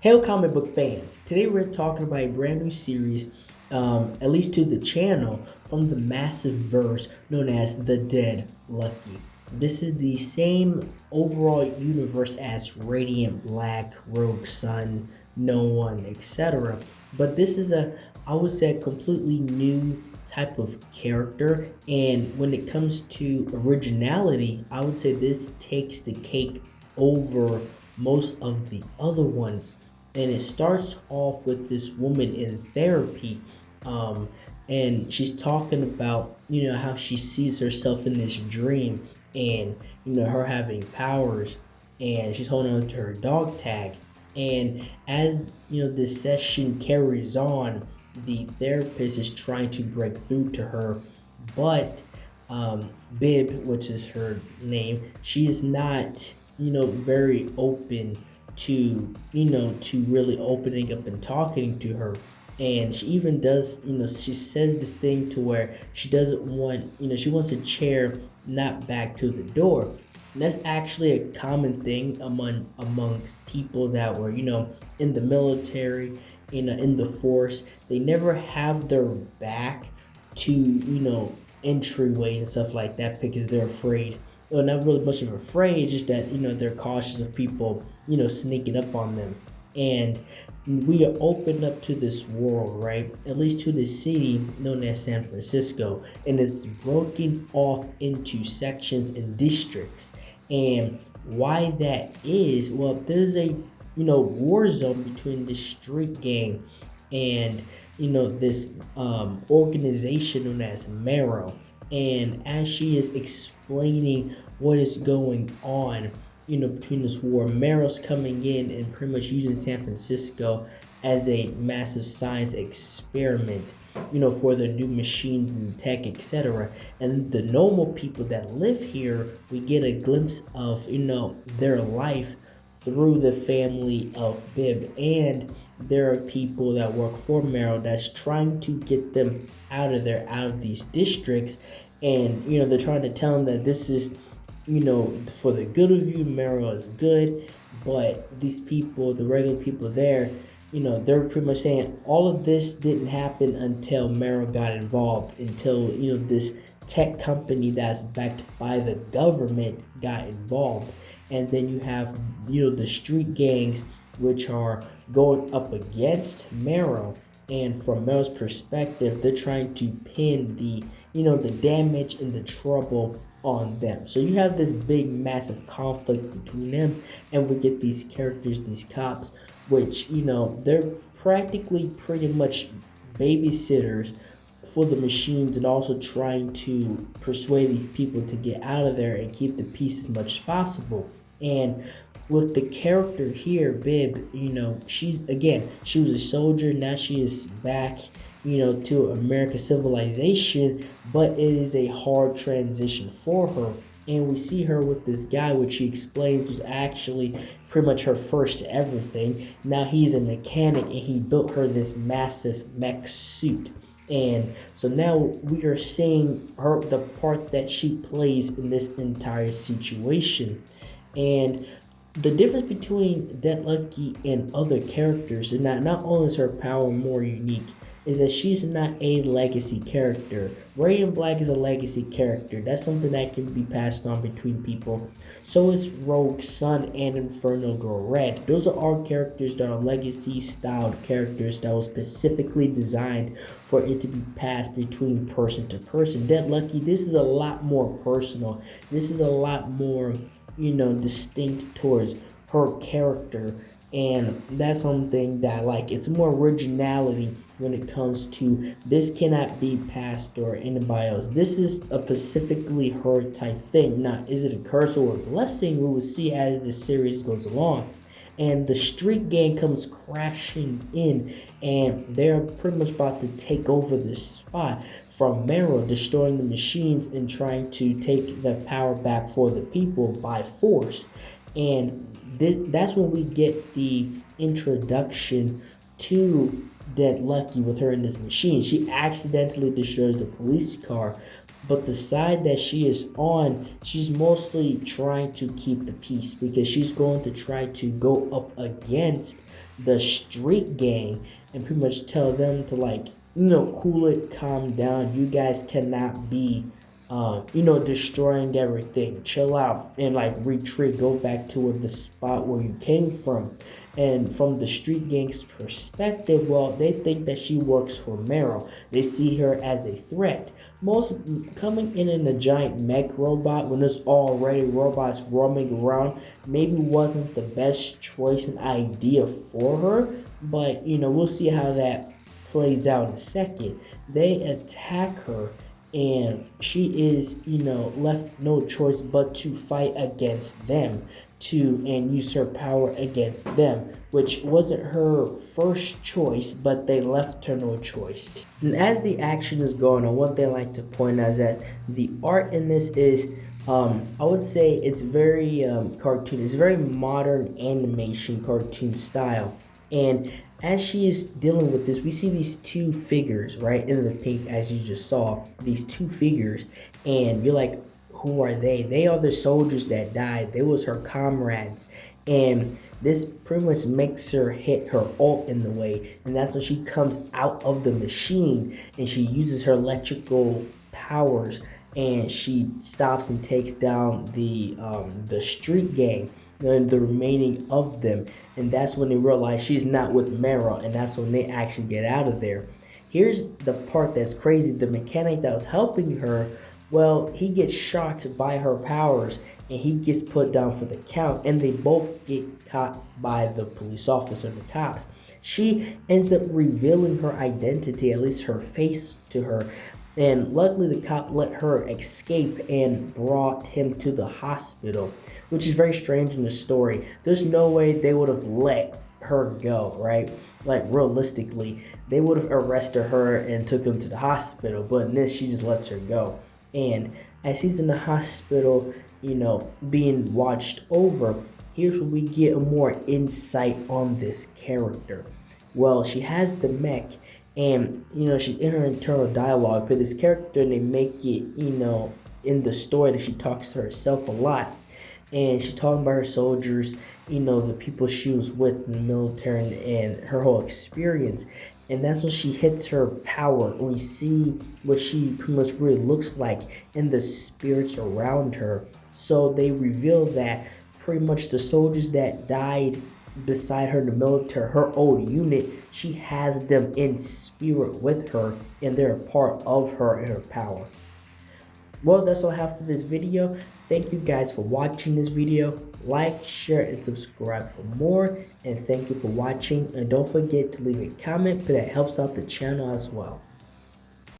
Hail comic book fans! Today we're talking about a brand new series, at least to the channel, from the Massiveverse known as The Dead Lucky. This is the same overall universe as Radiant Black, Rogue Sun, No One, etc. But this is I would say, a completely new type of character. And when it comes to originality, I would say this takes the cake over most of the other ones. And it starts off with this woman in therapy, um, and she's talking about how she sees herself in this dream, and her having powers, and she's holding on to her dog tag. And as this session carries on, the therapist is trying to break through to her, but Bib, which is her name, she is not very open to really opening up and talking to her. And she even does, she says this thing to where she doesn't want, she wants a chair not back to the door. And that's actually a common thing amongst people that were in the military, in the force. They never have their back to entryways and stuff like that because they're afraid. Well, not really much of afraid, it's just that they're cautious of people sneaking up on them. And we are opened up to this world, right? At least to this city known as San Francisco, and it's broken off into sections and districts. And why that is, well, there's a war zone between the street gang and this organization known as Marrow. And as she is explaining what is going on between this war, Marrow's coming in and pretty much using San Francisco as a massive science experiment for the new machines and tech, etc. And the normal people that live here, we get a glimpse of their life through the family of Bib. And there are people that work for Marrow that's trying to get them out of these districts. And they're trying to tell them that this is for the good of you. Marrow is good. But these people, the regular people there, they're pretty much saying all of this didn't happen until Marrow got involved, until this tech company that's backed by the government got involved. And then you have the street gangs, which are going up against Marrow. And from Marrow's perspective, they're trying to pin the damage and the trouble on them. So you have this big, massive conflict between them, and we get these characters, these cops, which they're practically pretty much babysitters for the machines, and also trying to persuade these people to get out of there and keep the peace as much as possible. And with the character here, Bib, she was a soldier. Now she is back, to American civilization, but it is a hard transition for her. And we see her with this guy, which she explains was actually pretty much her first everything. Now he's a mechanic, and he built her this massive mech suit. And so now we are seeing the part that she plays in this entire situation. And the difference between Dead Lucky and other characters is not only is her power more unique, is that she's not a legacy character. Radiant Black is a legacy character. That's something that can be passed on between people. So is Rogue Sun and Inferno Girl Red. Those are all characters that are legacy styled characters that was specifically designed for it to be passed between person to person. Dead Lucky, this is a lot more personal. This is a lot more distinct towards her character. And that's something that it's more originality when it comes to this cannot be passed or anybody else. This is a specifically her type thing. Now, is it a curse or a blessing? We will see as the series goes along. And the street gang comes crashing in, and they're pretty much about to take over this spot from Marrow, destroying the machines and trying to take the power back for the people by force. And that's when we get the introduction to Dead Lucky with her in this machine. She accidentally destroys the police car, but the side that she is on, she's mostly trying to keep the peace because she's going to try to go up against the street gang and pretty much tell them to, like, cool it, calm down. You guys cannot be destroying everything. Chill out and, like, retreat, go back to the spot where you came from. And from the street gang's perspective, well, they think that she works for Meryl. They see her as a threat. Most coming in a giant mech robot when there's already robots roaming around maybe wasn't the best choice and idea for her. But we'll see how that plays out in a second. They attack her and she is left no choice but to fight against them and use her power against them, which wasn't her first choice, but they left her no choice. And as the action is going on, one thing I like to point out is that the art in this is I would say it's very cartoon. It's very modern animation cartoon style. And as she is dealing with this, we see these two figures, right, in the pink, as you just saw, these two figures, and you're like, who are they? They are the soldiers that died. They was her comrades. And this pretty much makes her hit her ult in the way. And that's when she comes out of the machine and she uses her electrical powers and she stops and takes down the street gang and the remaining of them. And that's when they realize she's not with Meryl, and that's when they actually get out of there. Here's the part that's crazy. The mechanic that was helping her, well, he gets shocked by her powers and he gets put down for the count, and they both get caught by the police officer, the cops. She ends up revealing her identity, at least her face, to her. And luckily the cop let her escape and brought him to the hospital, which is very strange in the story. There's no way they would have let her go, right? Like, realistically, they would have arrested her and took him to the hospital, but in this, she just lets her go. And as he's in the hospital, being watched over, here's where we get more insight on this character. Well, she has the mech, and she's in her internal dialogue for this character, and they make it in the story that she talks to herself a lot, and she's talking about her soldiers, the people she was with in the military, and her whole experience. And that's when she hits her power. We see what she pretty much really looks like in the spirits around her. So they reveal that pretty much the soldiers that died beside her in the military, her old unit, she has them in spirit with her, and they're a part of her and her power. Well, that's all I have for this video. Thank you guys for watching this video. Like, share, and subscribe for more. And thank you for watching. And don't forget to leave a comment, but that helps out the channel as well.